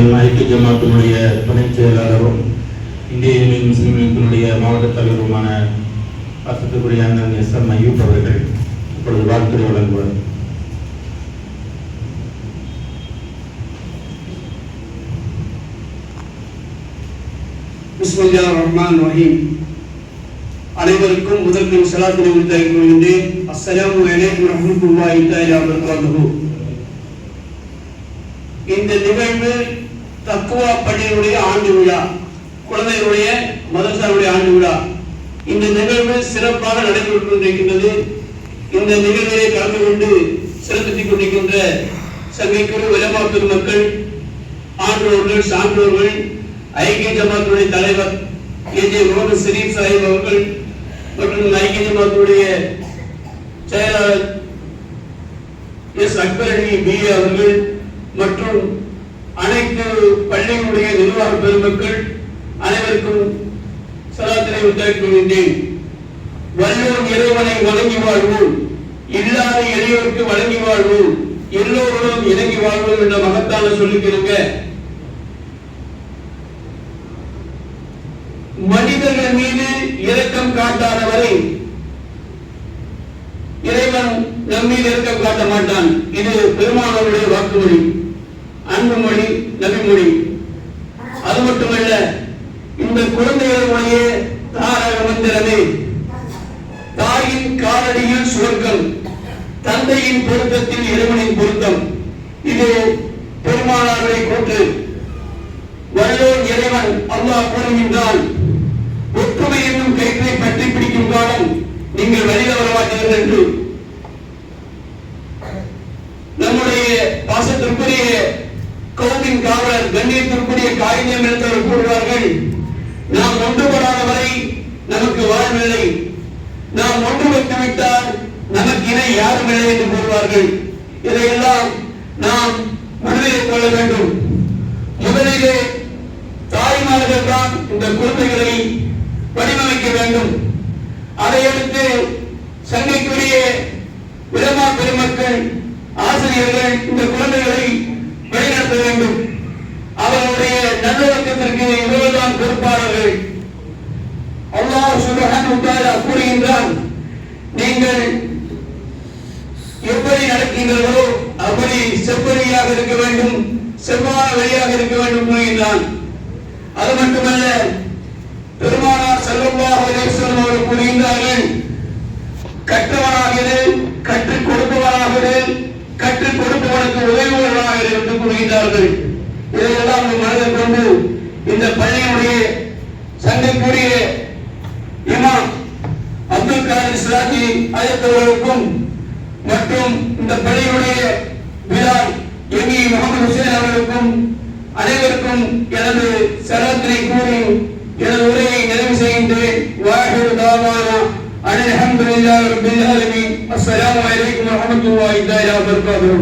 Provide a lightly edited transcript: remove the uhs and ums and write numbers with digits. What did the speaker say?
ஐக்கிய ஜமாத்தினுடைய துணை செயலாளரும் இந்திய யூனியன் முஸ்லீம் லீக்கினுடைய மாவட்ட தலைவருமான வசத்துக்குரிய அண்ணன் எஸ்.எம். ஐயூப் அவர்கள் இப்பொழுது வாழ்த்துரை வழங்குவார். பிஸ்மில்லாஹிர் ரஹ்மானிர் ரஹீம். அனைவருக்கும் முதற்கும் ஸலாத்தினை உரித்தாக்கிக் கொள்கின்றேன். அஸ்ஸலாமு அலைக்கும் வரஹ்மத்துல்லாஹி தஆலா வபரகாத்துஹு. இந்த நிகழ்வு தக்வா பள்ளியுடைய ஆண்டு விழா, குழந்தைகளுடைய மதரசாவுடைய ஆண்டு விழா. இந்த நிகழ்வு சிறப்பாக நடைபெற்று கொண்டிருக்கின்றது. இந்த நிகழ்விலே கலந்து கொண்டு சிறப்பித்துக் கொண்டிருக்கின்ற சங்கைக்குழு உலமா பெருமக்கள், ஆன்றோர்கள், சான்றோர்கள், ஐக்கிய ஜமாத்துடைய தலைவர் ஏஜே முகமது ஷரீப் சாஹிப் அவர்கள் மற்றும் ஐக்கிய ஜமாத்துடைய செயலாளர் எஸ். அக்பர் அலி பிஏ அவர்கள் மற்றும் அனைத்து பள்ளிகளுடைய நிர்வாக பெருமக்கள் அனைவருக்கும் சலாத்தினை உரித்தாக்கிக் கொள்கின்றேன். வல்லோர் இறைவனை வணங்கி வாழ்வோம், இல்லாத இறைவருக்கு வழங்கி வாழ்வோம், எல்லோரும் இணங்கி வாழ்வோம் என்ற மகத்தான சொல்லிக்கிறங்க. மனிதர்கள் மீது இரக்கம் காட்டாதவரை இறைவன் நம்மீது இரக்கம் காட்ட மாட்டான். இது பெருமானாருடைய வாக்குமொழி, அன்புமொழி, நபிமொழி. அது மட்டுமல்ல, இந்த குழந்தைகளுடைய தாரக மந்திரமே தாயின் காலடியில் சுவர்க்கம், தந்தையின் பொருத்தத்தில் இறைவனின் பொருத்தம். இது பெருமானாருடைய கூற்று. வல்லோன் இறைவன் அல்லாஹ் கூறுகின்றான், ஒற்றுமை என்னும் கயிற்றை பற்றி பிடிக்கும் காலம் நீங்கள் வழியில் வரமாட்டீர்கள் என்று. நம்முடைய பாசத்திற்குரிய கௌமின் காவலர், கண்ணியத்திற்குரிய காரியம் எடுத்தவர் கூறுவார்கள், நாம் ஒன்றுபடாத வரை நமக்கு வாழ்வில்லை, நாம் ஒன்று வைத்துவிட்டால் நமக்கு இணை யாரும் இல்லை என்று கூறுவார்கள். இதையெல்லாம் நாம் மனதில் கொள்ள வேண்டும். முதலிலே தாய்மார்கள் தான் இந்த குழந்தைகளை வடிவமைக்க வேண்டும். அதையடுத்து சங்கைக்குரிய உலமா பெருமக்கள், ஆசிரியர்கள் இந்த குழந்தைகளை வழிநடத்த வேண்டும். அவர்களுடைய நல்லொழுக்கத்திற்கு இவர்கள்தான் பொறுப்பாளர்கள். அல்லாஹ் சுப்ஹானஹு வ தஆலா கூறுகின்றான், நீங்கள் எப்படி நடக்கின்றீர்களோ அப்படி செவ்வழியாக இருக்க வேண்டும், செவ்வான வழியாக இருக்க வேண்டும் கூறுகின்றான். அது மட்டுமல்ல, பெருமானார் ஸல்லல்லாஹு அலைஹி வஸல்லம் அவர்கள் கூறுகின்றார்கள், கற்றவனாகிறது, கற்றுக் கொடுப்பவனாகிறது, கற்றுக் கொடுப்பவனுக்கு உதவுவவனாக என்று கூறுகின்றார்கள். இதையெல்லாம் மனதில் கொண்டு இந்த பள்ளியுடைய சங்கைக்குரிய இமாம் அப்துல் காதிர் சிராஜி ஆயத்தவர்களுக்கும் மற்றும் இந்த பள்ளியுடைய பிலால் எமி முகமது ஹுசைன் அவர்களுக்கும் அனைவருக்கும் எனது சலாத்தினை கூறி எனது உரையை நிறைவு செய்கின்றேன். வாஹிரு தாவானா அல்ஹம்துலில்லாஹி ரப்பில் ஆலமீன். அஸ்ஸலாமு அலைக்கும் வரஹ்மத்துல்லாஹி தஆலா வபரகாத்துஹு.